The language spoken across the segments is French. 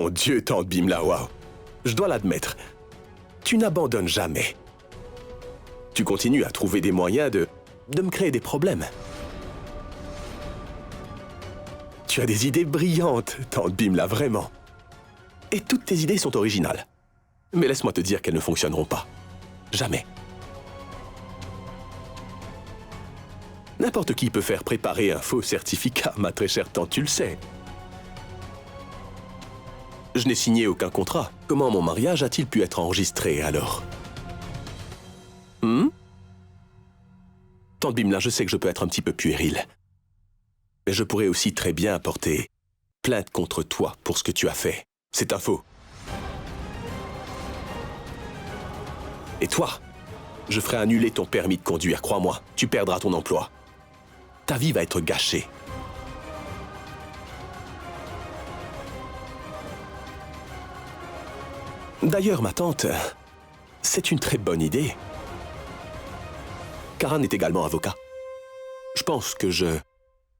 Mon Dieu, tante Bimla, waouh. Je dois l'admettre. Tu n'abandonnes jamais. Tu continues à trouver des moyens de me créer des problèmes. Tu as des idées brillantes, tante Bimla, vraiment. Et toutes tes idées sont originales. Mais laisse-moi te dire qu'elles ne fonctionneront pas. Jamais. N'importe qui peut faire préparer un faux certificat, ma très chère tante, tu le sais. Je n'ai signé aucun contrat. Comment mon mariage a-t-il pu être enregistré, alors? Tante Bimla, je sais que je peux être un petit peu puéril. Mais je pourrais aussi très bien porter plainte contre toi pour ce que tu as fait. C'est un faux. Et toi, je ferai annuler ton permis de conduire, crois-moi. Tu perdras ton emploi. Ta vie va être gâchée. D'ailleurs, ma tante, c'est une très bonne idée. Karan est également avocat. Je pense que je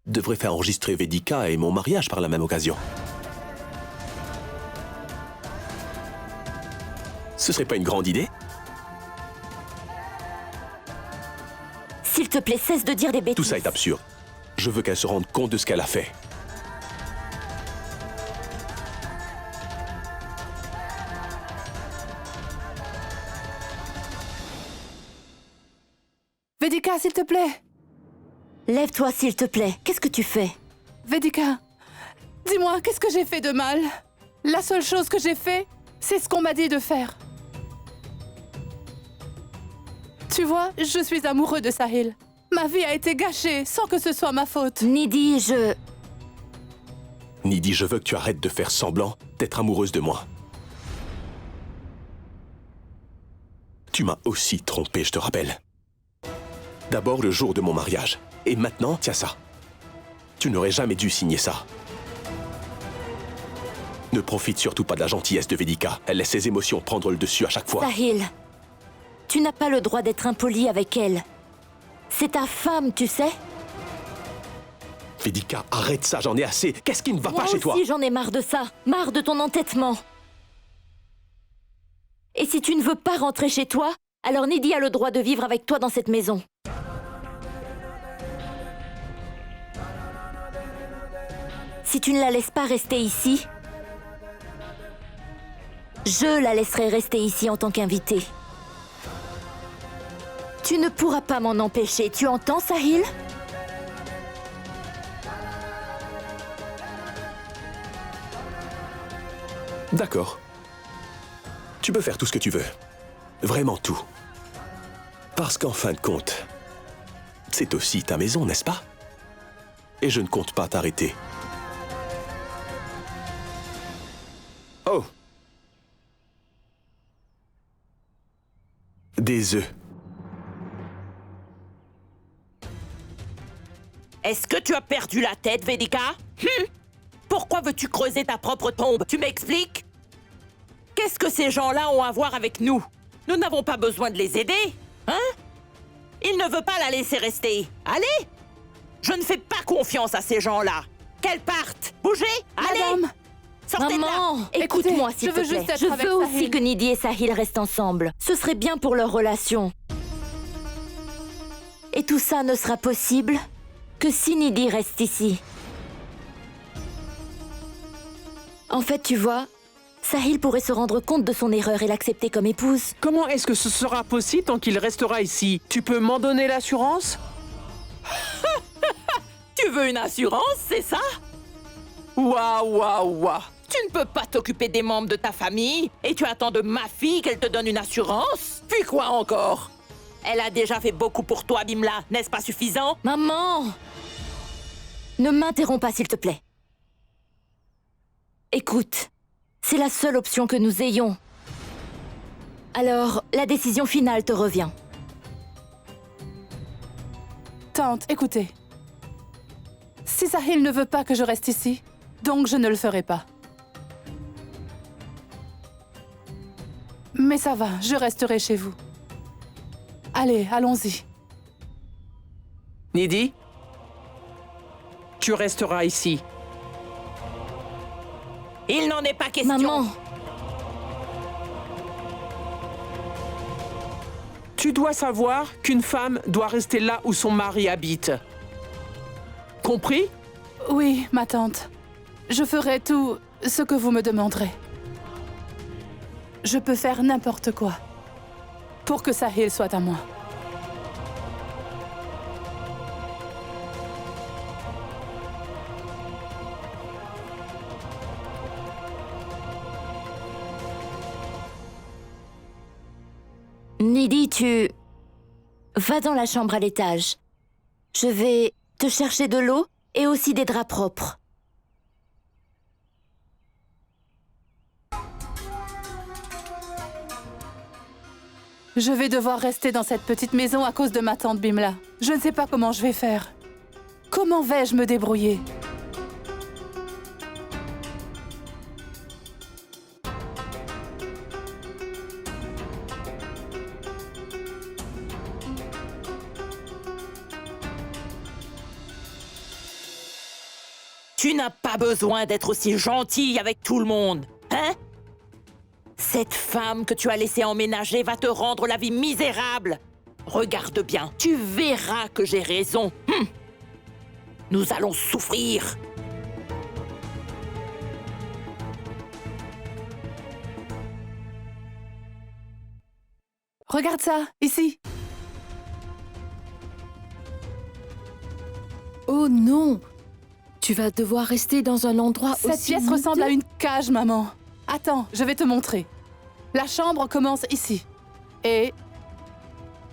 devrais faire enregistrer Vedika et mon mariage par la même occasion. Ce serait pas une grande idée? S'il te plaît, cesse de dire des bêtises. Tout ça est absurde. Je veux qu'elle se rende compte de ce qu'elle a fait. Vedika, s'il te plaît. Lève-toi, s'il te plaît. Qu'est-ce que tu fais? Vedika, dis-moi, qu'est-ce que j'ai fait de mal? La seule chose que j'ai fait, c'est ce qu'on m'a dit de faire. Tu vois, je suis amoureux de Sahil. Ma vie a été gâchée sans que ce soit ma faute. Nidhi, Nidhi, je veux que tu arrêtes de faire semblant d'être amoureuse de moi. Tu m'as aussi trompé, je te rappelle. D'abord le jour de mon mariage. Et maintenant, tiens ça. Tu n'aurais jamais dû signer ça. Ne profite surtout pas de la gentillesse de Vedika. Elle laisse ses émotions prendre le dessus à chaque fois. Sahil, tu n'as pas le droit d'être impoli avec elle. C'est ta femme, tu sais. Vedika, arrête ça, j'en ai assez. Qu'est-ce qui ne va pas chez toi? Moi aussi, j'en ai marre de ça. Marre de ton entêtement. Et si tu ne veux pas rentrer chez toi, alors Nidhi a le droit de vivre avec toi dans cette maison. Si tu ne la laisses pas rester ici, je la laisserai rester ici en tant qu'invitée. Tu ne pourras pas m'en empêcher, tu entends, Sahil? D'accord. Tu peux faire tout ce que tu veux. Vraiment tout. Parce qu'en fin de compte, c'est aussi ta maison, n'est-ce pas? Et je ne compte pas t'arrêter. Oh! Des œufs. Est-ce que tu as perdu la tête, Vedika? Pourquoi veux-tu creuser ta propre tombe? Tu m'expliques? Qu'est-ce que ces gens-là ont à voir avec nous? Nous n'avons pas besoin de les aider, hein? Il ne veut pas la laisser rester. Allez! Je ne fais pas confiance à ces gens-là. Qu'elle parte! Bougez! Allez! Madame! Sortez de là! Maman, écoute-moi s'il te plaît. Je veux aussi que Nidhi et Sahil restent ensemble. Ce serait bien pour leur relation. Et tout ça ne sera possible que si Nidhi reste ici. En fait, tu vois, Sahil pourrait se rendre compte de son erreur et l'accepter comme épouse. Comment est-ce que ce sera possible tant qu'il restera ici? Tu peux m'en donner l'assurance? Tu veux une assurance, c'est ça? Waouh, waouh, waouh! Tu ne peux pas t'occuper des membres de ta famille et tu attends de ma fille qu'elle te donne une assurance? Puis quoi encore? Elle a déjà fait beaucoup pour toi, Bimla. N'est-ce pas suffisant? Maman! Ne m'interromps pas, s'il te plaît. Écoute, c'est la seule option que nous ayons. Alors, la décision finale te revient. Tante, écoutez. Si Sahil ne veut pas que je reste ici, donc je ne le ferai pas. Mais ça va, je resterai chez vous. Allez, allons-y. Nidhi? Tu resteras ici. Il n'en est pas question. Maman, Tu dois savoir qu'une femme doit rester là où son mari habite. Compris? Oui, ma tante. Je ferai tout ce que vous me demanderez. Je peux faire n'importe quoi pour que Sahil soit à moi. Nidhi, tu... vas dans la chambre à l'étage. Je vais te chercher de l'eau et aussi des draps propres. Je vais devoir rester dans cette petite maison à cause de ma tante Bimla. Je ne sais pas comment je vais faire. Comment vais-je me débrouiller? Tu n'as pas besoin d'être aussi gentille avec tout le monde, hein? Cette femme que tu as laissée emménager va te rendre la vie misérable. Regarde bien, tu verras que j'ai raison. Nous allons souffrir. Regarde ça, ici. Oh non! Tu vas devoir rester dans un endroit Cette aussi pièce ressemble à miteux. une cage, maman. Attends, je vais te montrer. La chambre commence ici. Et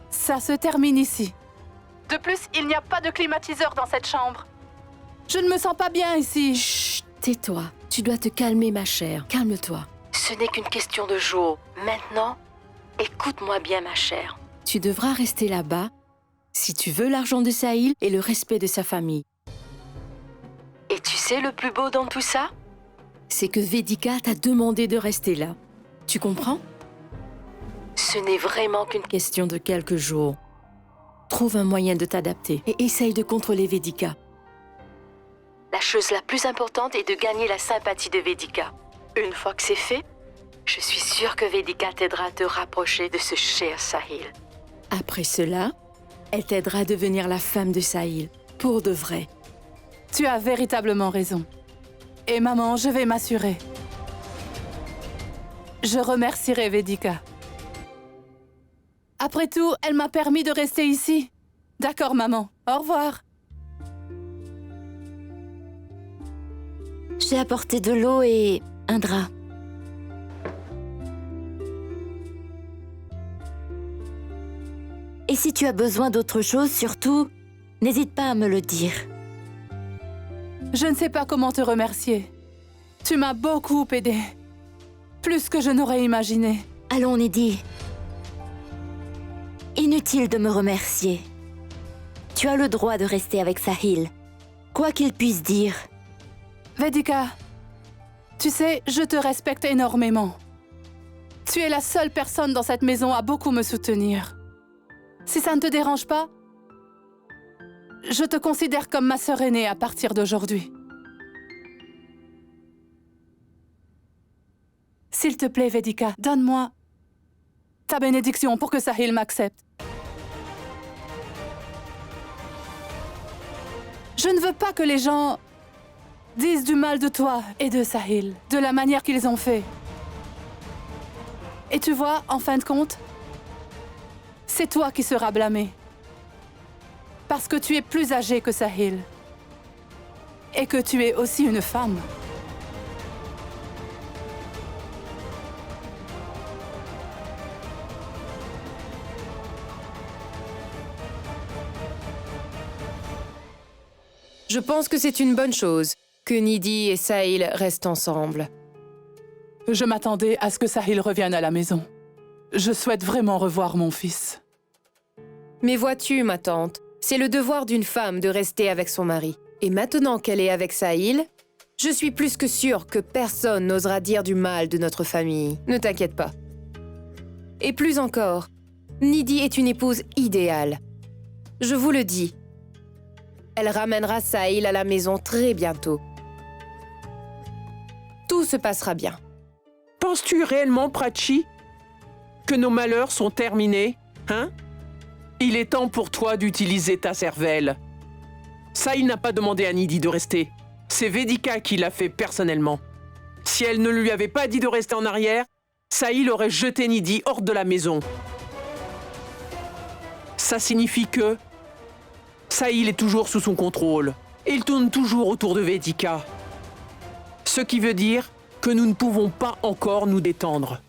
ça se termine ici. De plus, il n'y a pas de climatiseur dans cette chambre. Je ne me sens pas bien ici. Chut, tais-toi. Tu dois te calmer, ma chère. Calme-toi. Ce n'est qu'une question de jours. Maintenant, écoute-moi bien, ma chère. Tu devras rester là-bas si tu veux l'argent de Sahil et le respect de sa famille. Et tu sais le plus beau dans tout ça? C'est que Vedika t'a demandé de rester là. Tu comprends? Ce n'est vraiment qu'une question de quelques jours. Trouve un moyen de t'adapter et essaye de contrôler Vedika. La chose la plus importante est de gagner la sympathie de Vedika. Une fois que c'est fait, je suis sûre que Vedika t'aidera à te rapprocher de ce cher Sahil. Après cela, elle t'aidera à devenir la femme de Sahil, pour de vrai. Tu as véritablement raison. Et maman, je vais m'assurer. Je remercierai Vedika. Après tout, elle m'a permis de rester ici. D'accord, maman. Au revoir. J'ai apporté de l'eau et un drap. Et si tu as besoin d'autre chose, surtout, n'hésite pas à me le dire. Je ne sais pas comment te remercier. Tu m'as beaucoup aidé. Plus que je n'aurais imaginé. Allons, Nidhi. Inutile de me remercier. Tu as le droit de rester avec Sahil, quoi qu'il puisse dire. Vedika, tu sais, je te respecte énormément. Tu es la seule personne dans cette maison à beaucoup me soutenir. Si ça ne te dérange pas, je te considère comme ma sœur aînée à partir d'aujourd'hui. S'il te plaît, Vedika, donne-moi ta bénédiction pour que Sahil m'accepte. Je ne veux pas que les gens disent du mal de toi et de Sahil, de la manière qu'ils ont fait. Et tu vois, en fin de compte, c'est toi qui seras blâmé. Parce que tu es plus âgée que Sahil. Et que tu es aussi une femme. Je pense que c'est une bonne chose que Nidhi et Sahil restent ensemble. Je m'attendais à ce que Sahil revienne à la maison. Je souhaite vraiment revoir mon fils. Mais vois-tu, ma tante, c'est le devoir d'une femme de rester avec son mari. Et maintenant qu'elle est avec Sahil, je suis plus que sûre que personne n'osera dire du mal de notre famille. Ne t'inquiète pas. Et plus encore, Nidhi est une épouse idéale. Je vous le dis. Elle ramènera Sahil à la maison très bientôt. Tout se passera bien. Penses-tu réellement, Prachi, que nos malheurs sont terminés, hein? Il est temps pour toi d'utiliser ta cervelle. Sahil n'a pas demandé à Nidhi de rester. C'est Vedika qui l'a fait personnellement. Si elle ne lui avait pas dit de rester en arrière, Sahil aurait jeté Nidhi hors de la maison. Ça signifie que Sahil est toujours sous son contrôle. Il tourne toujours autour de Vedika. Ce qui veut dire que nous ne pouvons pas encore nous détendre.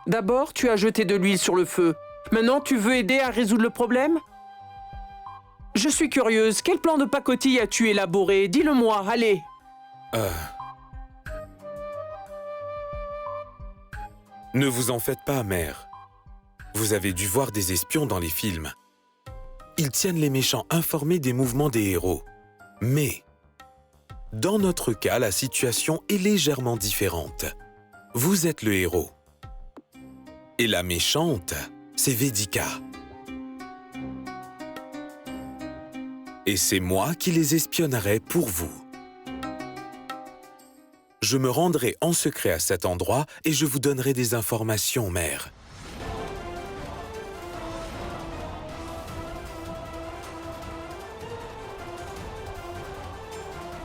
D'abord, tu as jeté de l'huile sur le feu. Maintenant, tu veux aider à résoudre le problème? Je suis curieuse. Quel plan de pacotille as-tu élaboré? Dis-le-moi, allez. Ne vous en faites pas, mère. Vous avez dû voir des espions dans les films. Ils tiennent les méchants informés des mouvements des héros. Mais, dans notre cas, la situation est légèrement différente. Vous êtes le héros. Et la méchante, c'est Vedika. Et c'est moi qui les espionnerai pour vous. Je me rendrai en secret à cet endroit et je vous donnerai des informations, mère.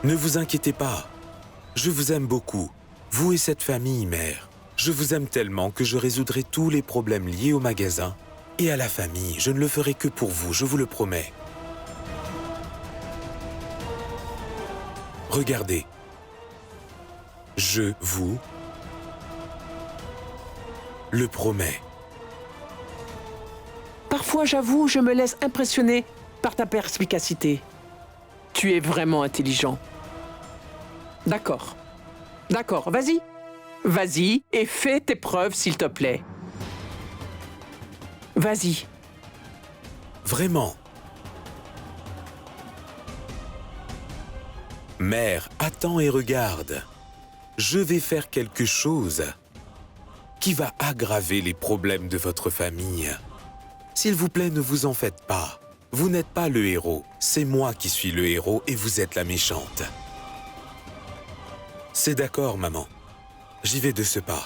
Ne vous inquiétez pas. Je vous aime beaucoup, vous et cette famille, mère. Je vous aime tellement que je résoudrai tous les problèmes liés au magasin et à la famille. Je ne le ferai que pour vous, je vous le promets. Regardez. Je vous le promets. Parfois, j'avoue, je me laisse impressionner par ta perspicacité. Tu es vraiment intelligent. D'accord. D'accord, vas-y. Vas-y et fais tes preuves, s'il te plaît. Vas-y. Vraiment. Mère, attends et regarde. Je vais faire quelque chose qui va aggraver les problèmes de votre famille. S'il vous plaît, ne vous en faites pas. Vous n'êtes pas le héros. C'est moi qui suis le héros et vous êtes la méchante. C'est d'accord, maman. J'y vais de ce pas.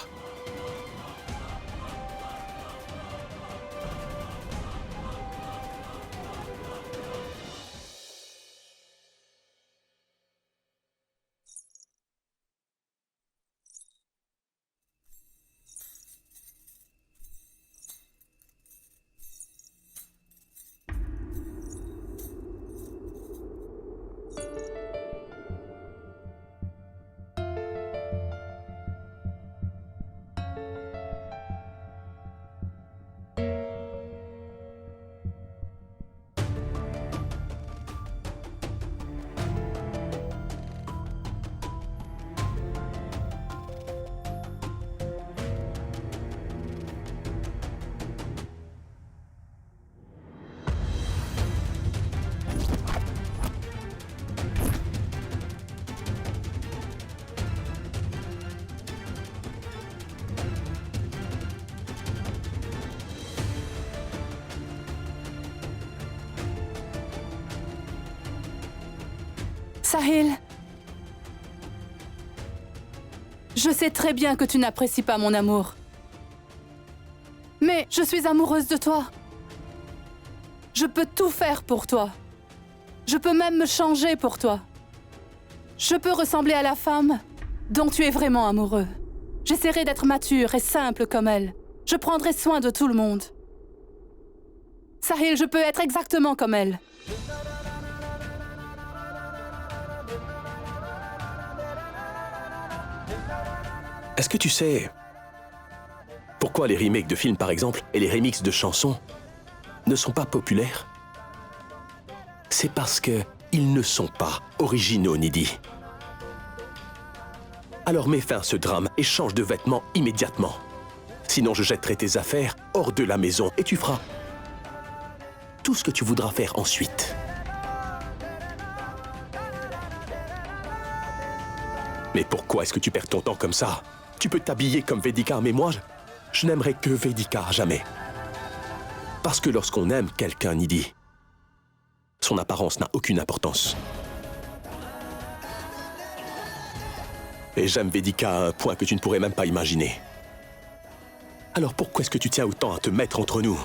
Sahil, je sais très bien que tu n'apprécies pas mon amour. Mais je suis amoureuse de toi. Je peux tout faire pour toi. Je peux même me changer pour toi. Je peux ressembler à la femme dont tu es vraiment amoureux. J'essaierai d'être mature et simple comme elle. Je prendrai soin de tout le monde. Sahil, je peux être exactement comme elle. Est-ce que tu sais pourquoi les remakes de films, par exemple, et les remixes de chansons ne sont pas populaires? C'est parce qu'ils ne sont pas originaux, Nidhi. Alors mets fin à ce drame et change de vêtements immédiatement. Sinon, je jetterai tes affaires hors de la maison et tu feras tout ce que tu voudras faire ensuite. Mais pourquoi est-ce que tu perds ton temps comme ça? Tu peux t'habiller comme Vedika, mais moi, je n'aimerais que Vedika, jamais. Parce que lorsqu'on aime quelqu'un, Nidhi, son apparence n'a aucune importance. Et j'aime Vedika à un point que tu ne pourrais même pas imaginer. Alors pourquoi est-ce que tu tiens autant à te mettre entre nous?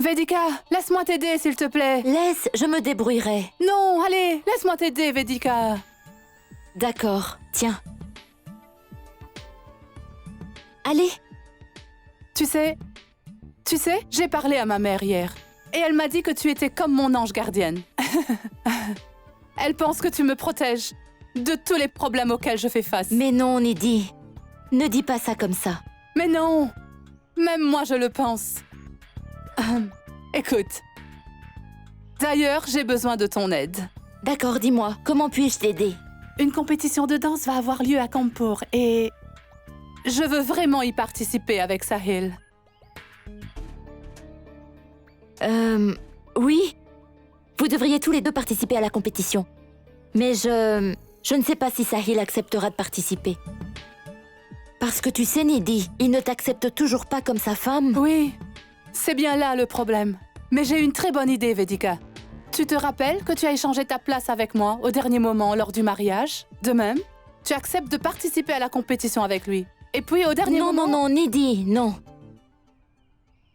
Vedika, laisse-moi t'aider, s'il te plaît. Laisse, je me débrouillerai. Non, allez, laisse-moi t'aider, Vedika. D'accord, tiens. Allez. Tu sais, j'ai parlé à ma mère hier. Et elle m'a dit que tu étais comme mon ange gardienne. Elle pense que tu me protèges de tous les problèmes auxquels je fais face. Mais non, Nidhi. Ne dis pas ça comme ça. Mais non, même moi je le pense. Écoute. D'ailleurs, j'ai besoin de ton aide. D'accord, dis-moi, comment puis-je t'aider? Une compétition de danse va avoir lieu à Kanpur et je veux vraiment y participer avec Sahil. Oui. Vous devriez tous les deux participer à la compétition. Mais je ne sais pas si Sahil acceptera de participer. Parce que tu sais, Nidhi, il ne t'accepte toujours pas comme sa femme. Oui, c'est bien là le problème. Mais j'ai une très bonne idée, Vedika. Tu te rappelles que tu as échangé ta place avec moi au dernier moment lors du mariage? De même, tu acceptes de participer à la compétition avec lui. Et puis au dernier moment... Non, Nidhi, non.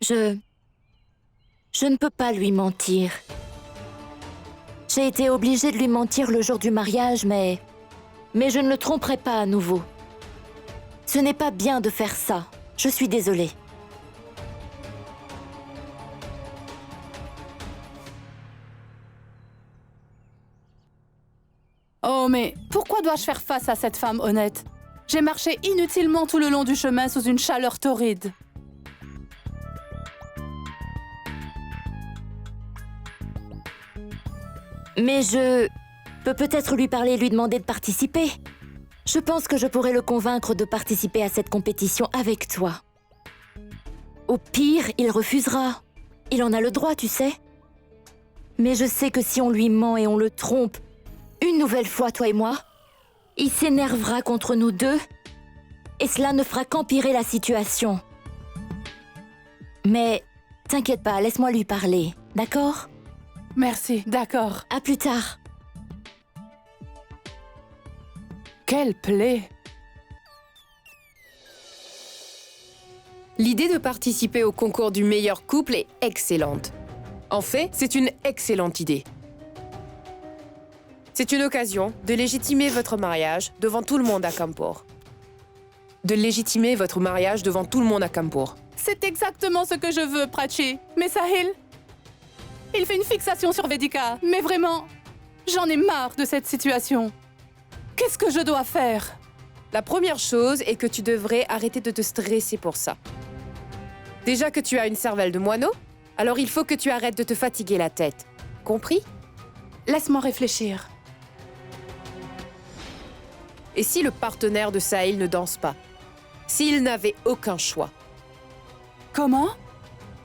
Je ne peux pas lui mentir. J'ai été obligée de lui mentir le jour du mariage, mais je ne le tromperai pas à nouveau. Ce n'est pas bien de faire ça. Je suis désolée. Oh, mais pourquoi dois-je faire face à cette femme honnête? J'ai marché inutilement tout le long du chemin sous une chaleur torride. Mais je peux peut-être lui parler et lui demander de participer. Je pense que je pourrais le convaincre de participer à cette compétition avec toi. Au pire, il refusera. Il en a le droit, tu sais. Mais je sais que si on lui ment et on le trompe, une nouvelle fois, toi et moi, il s'énervera contre nous deux et cela ne fera qu'empirer la situation. Mais t'inquiète pas, laisse-moi lui parler, d'accord? Merci, d'accord. À plus tard. Quelle plaie! L'idée de participer au concours du meilleur couple est excellente. En fait, c'est une excellente idée. C'est une occasion de légitimer votre mariage devant tout le monde à Kanpur. De légitimer votre mariage devant tout le monde à Kanpur. C'est exactement ce que je veux, Prachi. Mais Sahil, il fait une fixation sur Vedika. Mais vraiment, j'en ai marre de cette situation. Qu'est-ce que je dois faire? La première chose est que tu devrais arrêter de te stresser pour ça. Déjà que tu as une cervelle de moineau, alors il faut que tu arrêtes de te fatiguer la tête. Compris? Laisse-moi réfléchir. Et si le partenaire de Sahil ne danse pas? S'il n'avait aucun choix? Comment?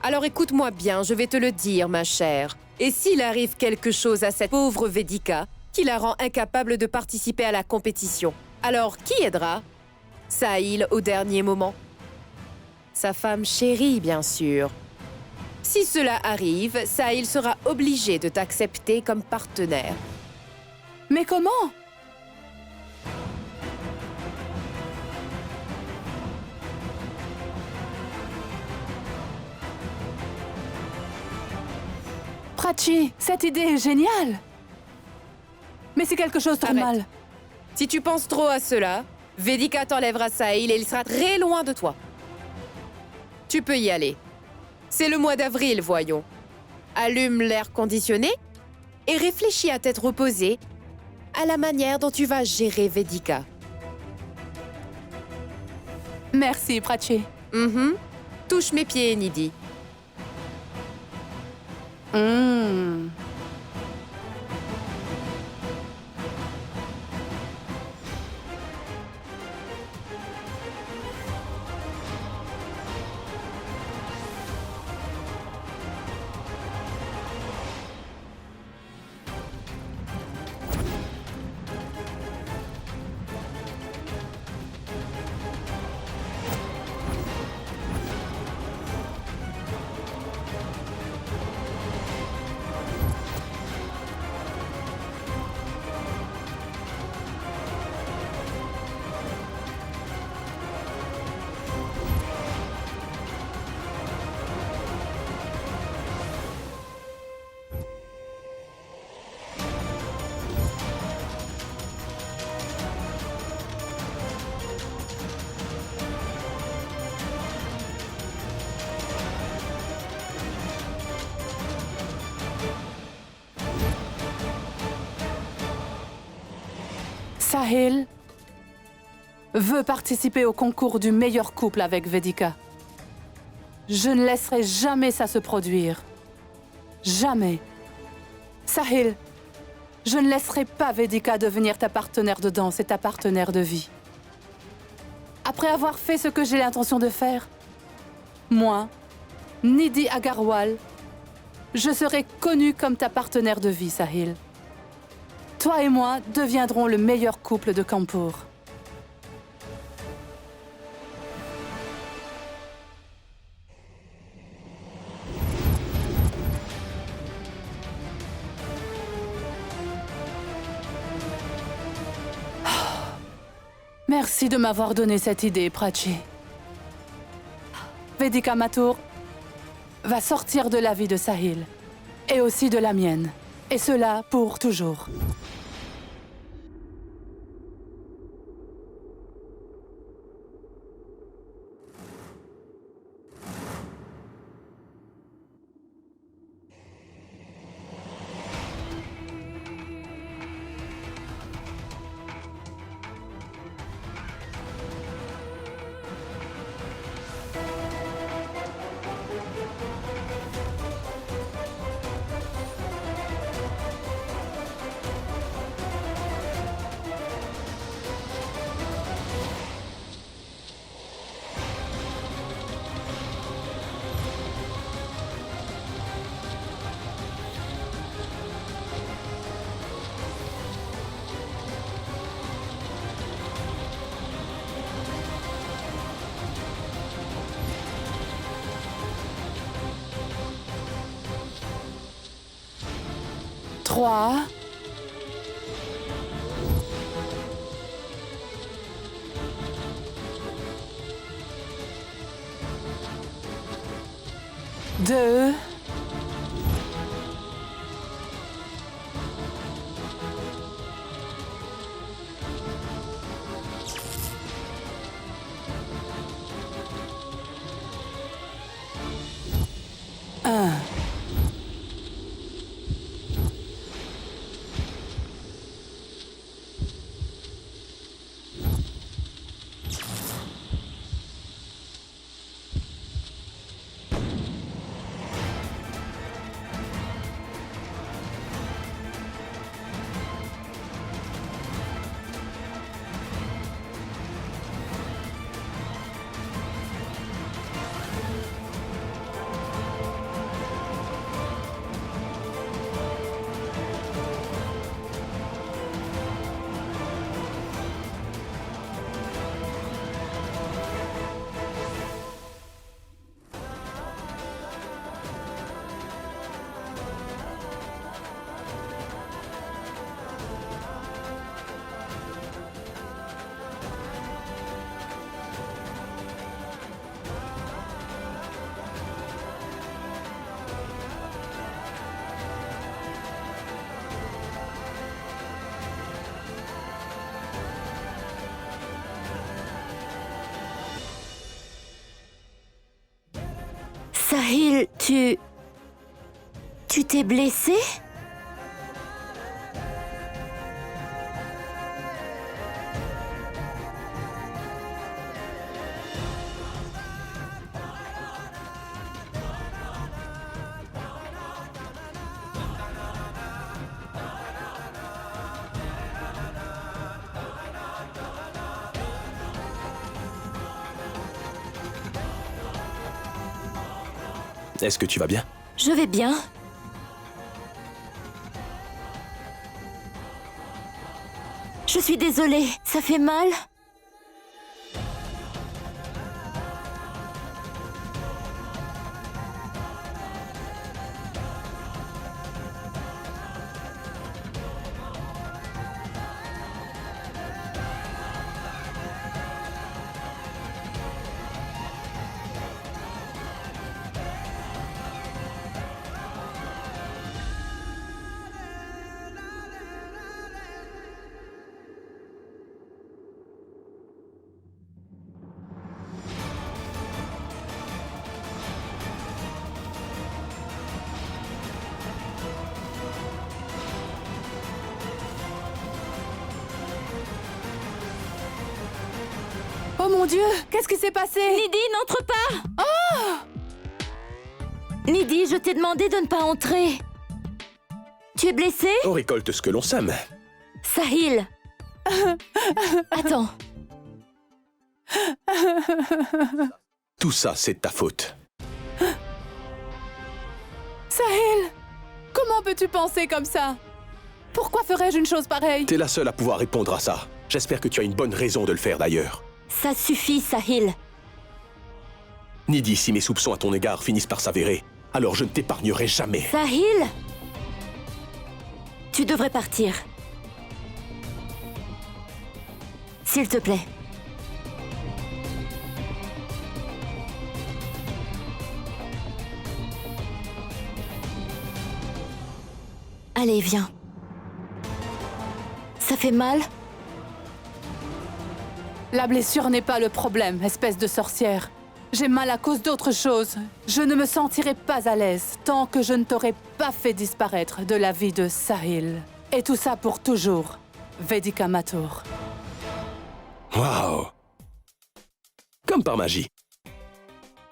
Alors écoute-moi bien, je vais te le dire, ma chère. Et s'il arrive quelque chose à cette pauvre Vedika qui la rend incapable de participer à la compétition, alors qui aidera Sahil au dernier moment? Sa femme chérie, bien sûr. Si cela arrive, Sahil sera obligé de t'accepter comme partenaire. Mais comment? Prachi, cette idée est géniale. Mais c'est quelque chose de Arrête. mal. Si tu penses trop à cela, Vedika t'enlèvera Sahil et il sera très loin de toi. Tu peux y aller. C'est le mois d'avril, voyons. Allume l'air conditionné et réfléchis à tête reposée à la manière dont tu vas gérer Vedika. Merci, Prachi. Touche mes pieds, Nidhi. Sahil veut participer au concours du meilleur couple avec Vedika. Je ne laisserai jamais ça se produire. Jamais. Sahil, je ne laisserai pas Vedika devenir ta partenaire de danse et ta partenaire de vie. Après avoir fait ce que j'ai l'intention de faire, moi, Nidhi Agarwal, je serai connue comme ta partenaire de vie, Sahil. Toi et moi deviendrons le meilleur couple de Kanpur. Merci de m'avoir donné cette idée, Prachi. Vedika Mathur va sortir de la vie de Sahil, et aussi de la mienne, et cela pour toujours. Trois. Deux. Un. Sahil, tu t'es blessé? Est-ce que tu vas bien? Je vais bien. Je suis désolée, ça fait mal? mon Dieu, qu'est-ce qui s'est passé? Nidhi, n'entre pas! Oh! Nidhi, je t'ai demandé de ne pas entrer. Tu es blessée? On récolte ce que l'on sème. Sahil! Attends. Tout ça, c'est de ta faute. Sahil! Comment peux-tu penser comme ça? Pourquoi ferais-je une chose pareille? T'es la seule à pouvoir répondre à ça. J'espère que tu as une bonne raison de le faire d'ailleurs. Ça suffit, Sahil. Nidhi, si mes soupçons à ton égard finissent par s'avérer, alors je ne t'épargnerai jamais. Sahil! Tu devrais partir. S'il te plaît. Allez, viens. Ça fait mal? La blessure n'est pas le problème, espèce de sorcière. J'ai mal à cause d'autre chose. Je ne me sentirai pas à l'aise tant que je ne t'aurai pas fait disparaître de la vie de Sahil. Et tout ça pour toujours. Vedika Mathur. Waouh! Comme par magie.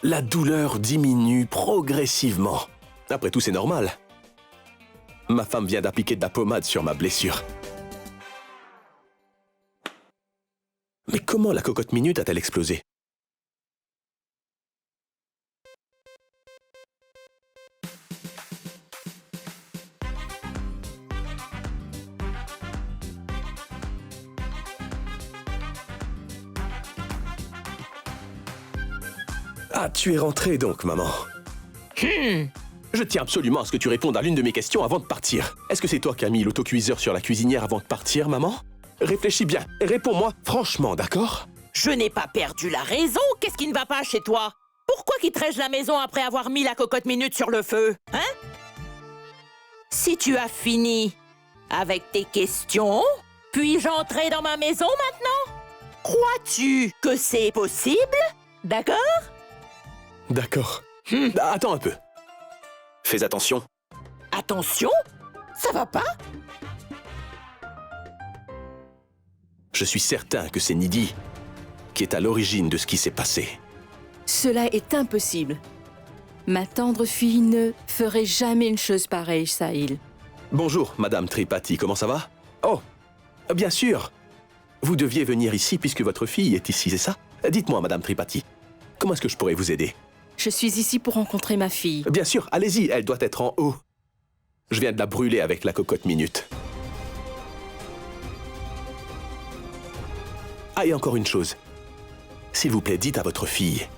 La douleur diminue progressivement. Après tout, c'est normal. Ma femme vient d'appliquer de la pommade sur ma blessure. Mais comment la cocotte minute a-t-elle explosé? Ah, tu es rentrée donc, maman. Je tiens absolument à ce que tu répondes à l'une de mes questions avant de partir. Est-ce que c'est toi qui as mis l'autocuiseur sur la cuisinière avant de partir, maman? Réfléchis bien et réponds-moi franchement, d'accord? Je n'ai pas perdu la raison. Qu'est-ce qui ne va pas chez toi? Pourquoi quitterais-je la maison après avoir mis la cocotte minute sur le feu? Hein? Si tu as fini avec tes questions, puis-je entrer dans ma maison maintenant? Crois-tu que c'est possible? D'accord? D'accord. Attends un peu. Fais attention. Attention? Ça va pas? Je suis certain que c'est Nidhi qui est à l'origine de ce qui s'est passé. Cela est impossible. Ma tendre fille ne ferait jamais une chose pareille, Sahil. Bonjour, Madame Tripathi, comment ça va? Oh, bien sûr. Vous deviez venir ici puisque votre fille est ici, c'est ça? Dites-moi, Madame Tripathi, comment est-ce que je pourrais vous aider? Je suis ici pour rencontrer ma fille. Bien sûr, allez-y, elle doit être en haut. Je viens de la brûler avec la cocotte minute. Ah, et encore une chose. S'il vous plaît, dites à votre fille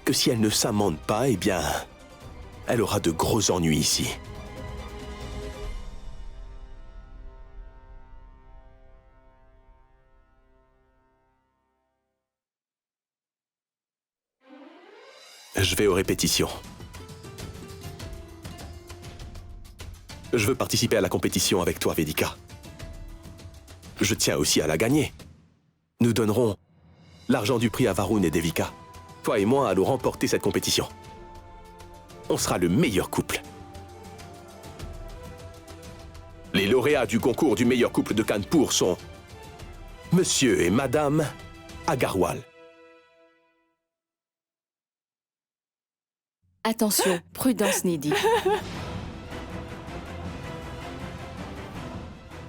que si elle ne s'amende pas, eh bien, elle aura de gros ennuis ici. Je vais aux répétitions. Je veux participer à la compétition avec toi, Vedika. Je tiens aussi à la gagner. Nous donnerons l'argent du prix à Varun et Devika. Toi et moi allons remporter cette compétition. On sera le meilleur couple. Les lauréats du concours du meilleur couple de Kanpur sont Monsieur et Madame Agarwal. Attention, prudence, Nidhi.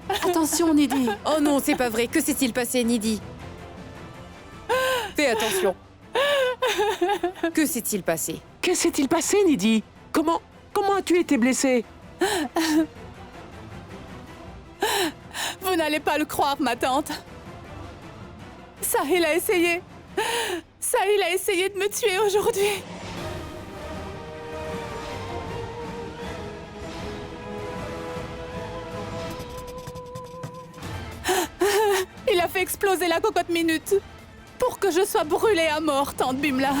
Attention, Nidhi. Oh non, c'est pas vrai. Que s'est-il passé, Nidhi? Fais attention. Que s'est-il passé? Que s'est-il passé, Nidhi? Comment as-tu été blessée? Vous n'allez pas le croire, ma tante. Sahil a essayé. Sahil a essayé de me tuer aujourd'hui. Il a fait exploser la cocotte minute pour que je sois brûlée à mort, tante Bimla.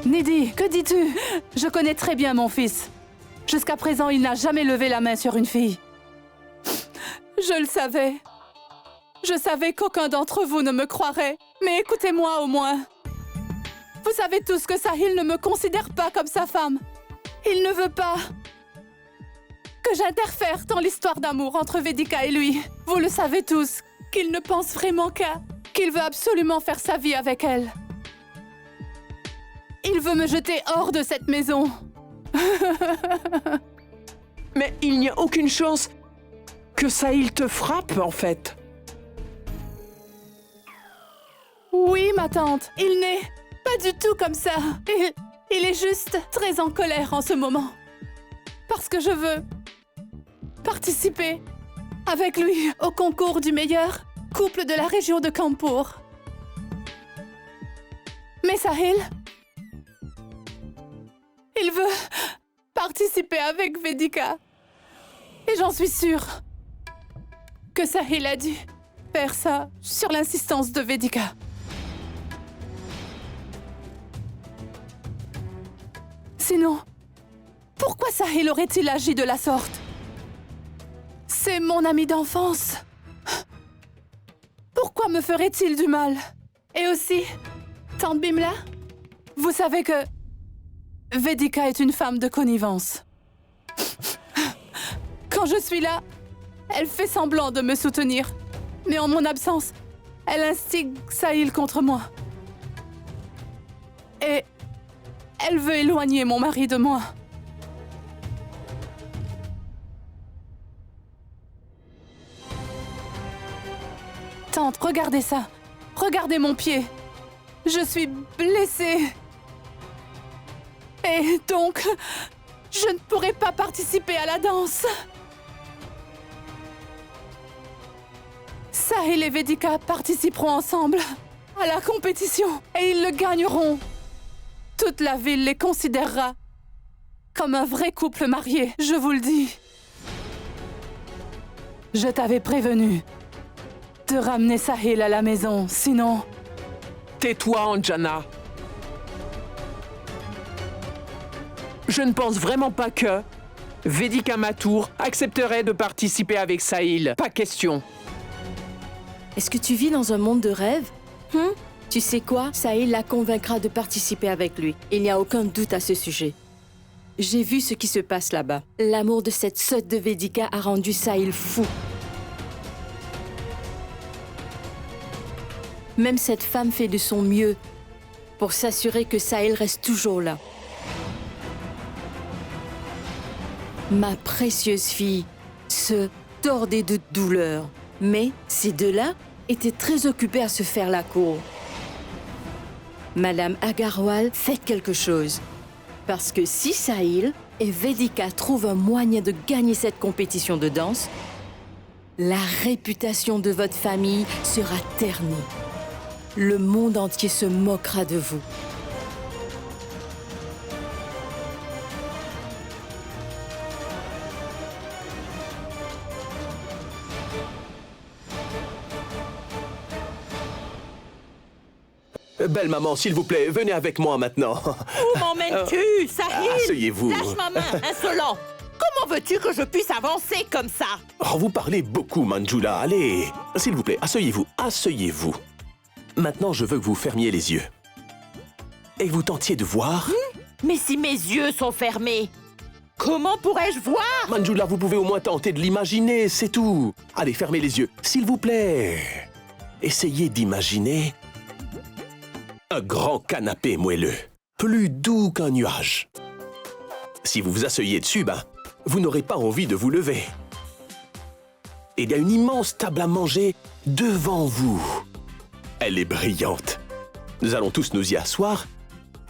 Nidhi, que dis-tu? Je connais très bien mon fils. Jusqu'à présent, il n'a jamais levé la main sur une fille. Je le savais. Je savais qu'aucun d'entre vous ne me croirait. Mais écoutez-moi au moins. Vous savez tous que Sahil ne me considère pas comme sa femme. Il ne veut pas que que j'interfère dans l'histoire d'amour entre Vedika et lui. Vous le savez tous, qu'il ne pense vraiment qu'il veut absolument faire sa vie avec elle. Il veut me jeter hors de cette maison. Mais il n'y a aucune chance que Sahil te frappe, en fait. Oui, ma tante, il n'est pas du tout comme ça. Il est juste très en colère en ce moment. Parce que je veux participer avec lui au concours du meilleur couple de la région de Kanpur. Mais Sahil, il veut participer avec Vedika. Et j'en suis sûre que Sahil a dû faire ça sur l'insistance de Vedika. Sinon, pourquoi Sahil aurait-il agi de la sorte? C'est mon ami d'enfance. Pourquoi me ferait-il du mal? Et aussi, tante Bimla, vous savez que Vedika est une femme de connivence. Quand je suis là, elle fait semblant de me soutenir. Mais en mon absence, elle instigue Sahil contre moi. Et elle veut éloigner mon mari de moi. Tante, regardez ça. Regardez mon pied. Je suis blessée. Et donc, je ne pourrai pas participer à la danse. Sahil et Vedika participeront ensemble à la compétition et ils le gagneront. Toute la ville les considérera comme un vrai couple marié, je vous le dis. Je t'avais prévenu de ramener Sahil à la maison, sinon... Tais-toi, Anjana. Je ne pense vraiment pas que Vedika Mathur accepterait de participer avec Sahil. Pas question. Est-ce que tu vis dans un monde de rêve? Tu sais quoi? Sahil la convaincra de participer avec lui. Il n'y a aucun doute à ce sujet. J'ai vu ce qui se passe là-bas. L'amour de cette sotte de Vedika a rendu Sahil fou. Même cette femme fait de son mieux pour s'assurer que Sahil reste toujours là. Ma précieuse fille se tordait de douleur. Mais ces deux-là étaient très occupés à se faire la cour. Madame Agarwal, faites quelque chose. Parce que si Sahil et Vedika trouvent un moyen de gagner cette compétition de danse, la réputation de votre famille sera ternie. Le monde entier se moquera de vous. Belle maman, s'il vous plaît, venez avec moi maintenant. Où m'emmènes-tu, Sahil? Asseyez-vous. Lâche ma main, insolent. Comment veux-tu que je puisse avancer comme ça? Oh, vous parlez beaucoup, Manjula. Allez, s'il vous plaît, asseyez-vous, asseyez-vous. Maintenant, je veux que vous fermiez les yeux. Et que vous tentiez de voir... Mais si mes yeux sont fermés, comment pourrais-je voir? Manjula, vous pouvez au moins tenter de l'imaginer, c'est tout. Allez, fermez les yeux, s'il vous plaît. Essayez d'imaginer un grand canapé moelleux, plus doux qu'un nuage. Si vous vous asseyez dessus, vous n'aurez pas envie de vous lever. Il y a une immense table à manger devant vous. Elle est brillante. Nous allons tous nous y asseoir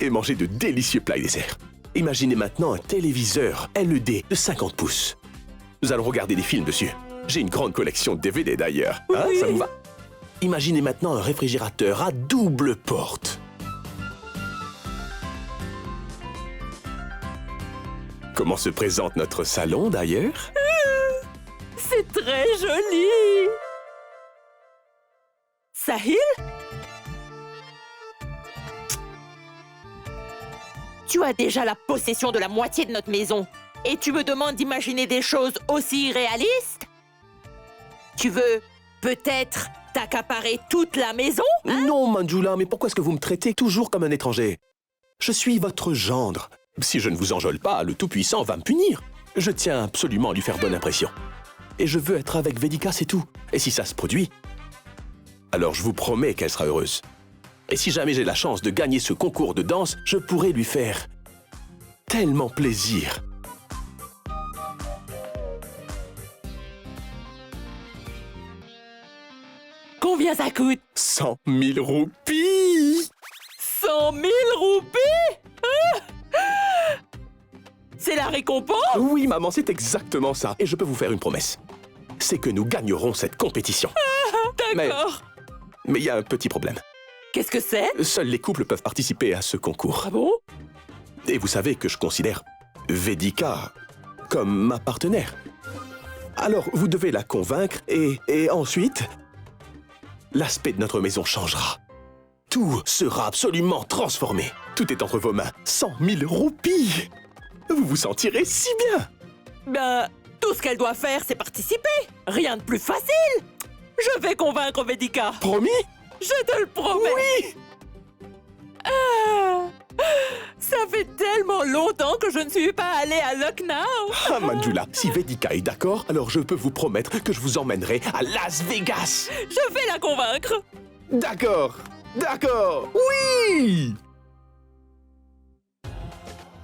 et manger de délicieux plats et desserts. Imaginez maintenant un téléviseur LED de 50 pouces. Nous allons regarder des films dessus. J'ai une grande collection de DVD d'ailleurs. Hein, ça vous va? Imaginez maintenant un réfrigérateur à double porte. Comment se présente notre salon d'ailleurs? C'est très joli. Sahil? Tu as déjà la possession de la moitié de notre maison et tu me demandes d'imaginer des choses aussi irréalistes? Tu veux peut-être t'accaparer toute la maison, hein? Non, Manjula, mais pourquoi est-ce que vous me traitez toujours comme un étranger? Je suis votre gendre. Si je ne vous enjôle pas, le Tout-Puissant va me punir. Je tiens absolument à lui faire bonne impression. Et je veux être avec Vedika, c'est tout. Et si ça se produit, alors je vous promets qu'elle sera heureuse. Et si jamais j'ai la chance de gagner ce concours de danse, je pourrai lui faire tellement plaisir. Combien ça coûte? 100 000 roupies! 100 000 roupies? C'est la récompense? Oui, maman, c'est exactement ça. Et je peux vous faire une promesse. C'est que nous gagnerons cette compétition. D'accord. Mais il y a un petit problème. Qu'est-ce que c'est? Seuls les couples peuvent participer à ce concours. Ah bon? Et vous savez que je considère Vedika comme ma partenaire. Alors, vous devez la convaincre et ensuite, l'aspect de notre maison changera. Tout sera absolument transformé. Tout est entre vos mains. 100 000 roupies! Vous vous sentirez si bien! Ben, tout ce qu'elle doit faire, c'est participer. Rien de plus facile. Je vais convaincre Vedika. Promis? Je te le promets. Oui! Ah, ça fait tellement longtemps que je ne suis pas allée à Lucknow. Ah, Manjula, si Vedika est d'accord, alors je peux vous promettre que je vous emmènerai à Las Vegas. Je vais la convaincre. D'accord! D'accord! Oui!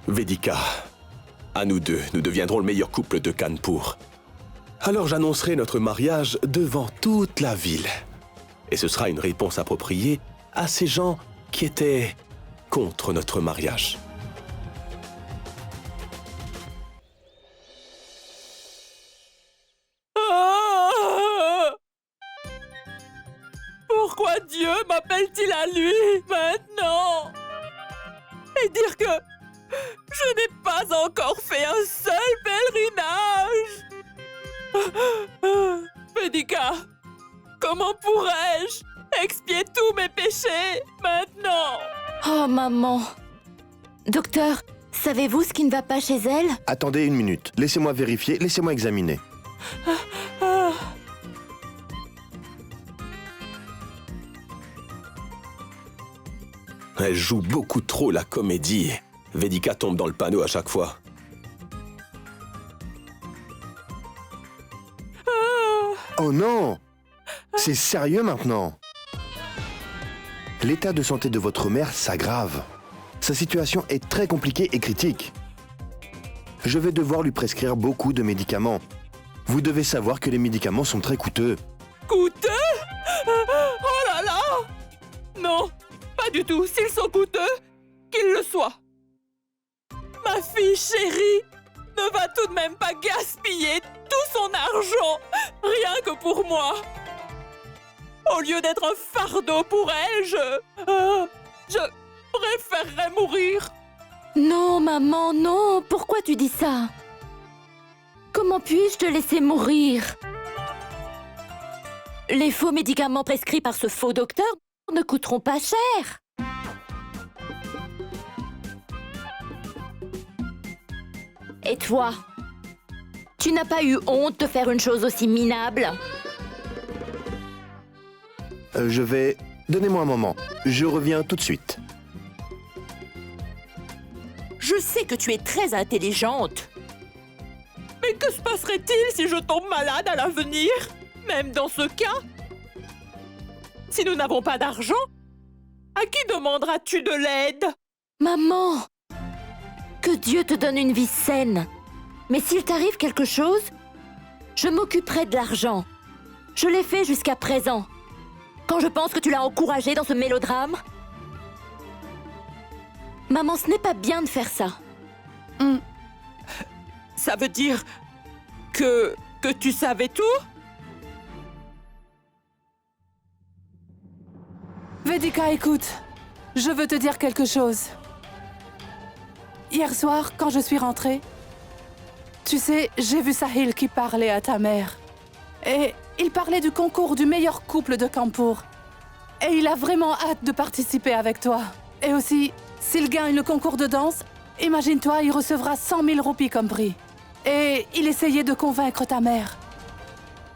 Vedika, à nous deux, nous deviendrons le meilleur couple de Kanpur. Alors j'annoncerai notre mariage devant toute la ville. Et ce sera une réponse appropriée à ces gens qui étaient contre notre mariage. Ah! Pourquoi Dieu m'appelle-t-il à lui maintenant? Et dire que je n'ai pas encore fait un seul pèlerinage. Vedika, comment pourrais-je expier tous mes péchés maintenant? Oh, maman. Docteur, savez-vous ce qui ne va pas chez elle? Attendez une minute. Laissez-moi vérifier, laissez-moi examiner. Ah. Elle joue beaucoup trop la comédie. Vedika tombe dans le panneau à chaque fois. Oh non! C'est sérieux maintenant? L'état de santé de votre mère s'aggrave. Sa situation est très compliquée et critique. Je vais devoir lui prescrire beaucoup de médicaments. Vous devez savoir que les médicaments sont très coûteux. Coûteux? Oh là là! Non, pas du tout. S'ils sont coûteux, qu'ils le soient. Ma fille chérie ne va tout de même pas gaspiller tout son argent, rien que pour moi. Au lieu d'être un fardeau pour elle, je préférerais mourir. Non, maman, non. Pourquoi tu dis ça? Comment puis-je te laisser mourir? Les faux médicaments prescrits par ce faux docteur ne coûteront pas cher. Et toi? Tu n'as pas eu honte de faire une chose aussi minable? Je vais... Donnez-moi un moment. Je reviens tout de suite. Je sais que tu es très intelligente. Mais que se passerait-il si je tombe malade à l'avenir? Même dans ce cas? Si nous n'avons pas d'argent, à qui demanderas-tu de l'aide? Maman, que Dieu te donne une vie saine. Mais s'il t'arrive quelque chose, je m'occuperai de l'argent. Je l'ai fait jusqu'à présent. Quand je pense que tu l'as encouragé dans ce mélodrame. Maman, ce n'est pas bien de faire ça. Ça veut dire que tu savais tout? Vedika, écoute. Je veux te dire quelque chose. Hier soir, quand je suis rentrée, tu sais, j'ai vu Sahil qui parlait à ta mère. Et il parlait du concours du meilleur couple de Kanpur. Et il a vraiment hâte de participer avec toi. Et aussi, s'il gagne le concours de danse, imagine-toi, il recevra 100 000 roupies comme prix. Et il essayait de convaincre ta mère.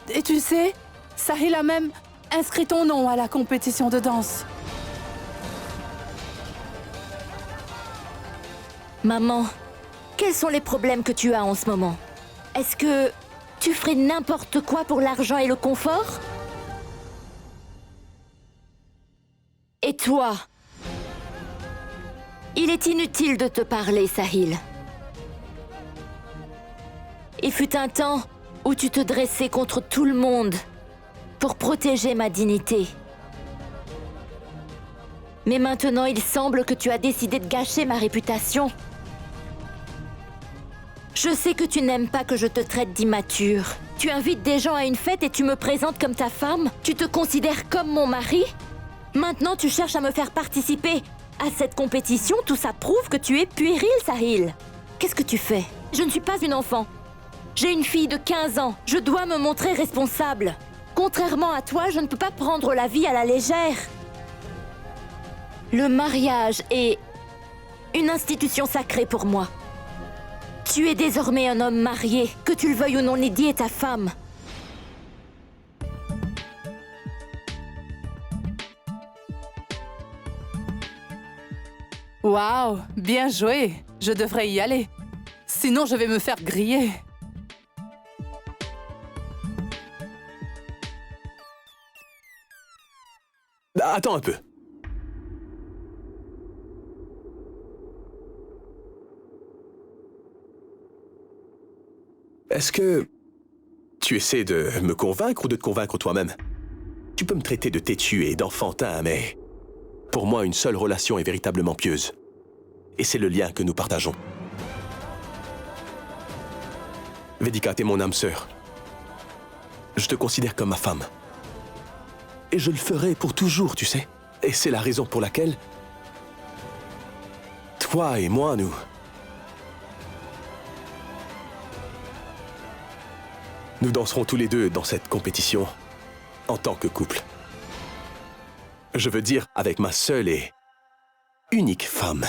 Et tu sais, Sahil a même inscrit ton nom à la compétition de danse. Maman, Quels sont les problèmes que tu as en ce moment? Est-ce que tu ferais n'importe quoi pour l'argent et le confort? Et toi? Il est inutile de te parler, Sahil. Il fut un temps où tu te dressais contre tout le monde pour protéger ma dignité. Mais maintenant, il semble que tu as décidé de gâcher ma réputation. Je sais que tu n'aimes pas que je te traite d'immature. Tu invites des gens à une fête et tu me présentes comme ta femme? Tu te considères comme mon mari? Maintenant, tu cherches à me faire participer à cette compétition? Tout ça prouve que tu es puéril, Sahil. Qu'est-ce que tu fais? Je ne suis pas une enfant. J'ai une fille de 15 ans. Je dois me montrer responsable. Contrairement à toi, je ne peux pas prendre la vie à la légère. Le mariage est une institution sacrée pour moi. Tu es désormais un homme marié. Que tu le veuilles ou non, Nidhi est ta femme. Waouh, bien joué. Je devrais y aller. Sinon, je vais me faire griller. Attends un peu. Est-ce que tu essaies de me convaincre ou de te convaincre toi-même? Tu peux me traiter de têtu et d'enfantin, mais pour moi, une seule relation est véritablement pieuse. Et c'est le lien que nous partageons. Vedika, t'es mon âme sœur. Je te considère comme ma femme. Et je le ferai pour toujours, tu sais. Et c'est la raison pour laquelle toi et moi, nous danserons tous les deux dans cette compétition en tant que couple. Je veux dire avec ma seule et unique femme.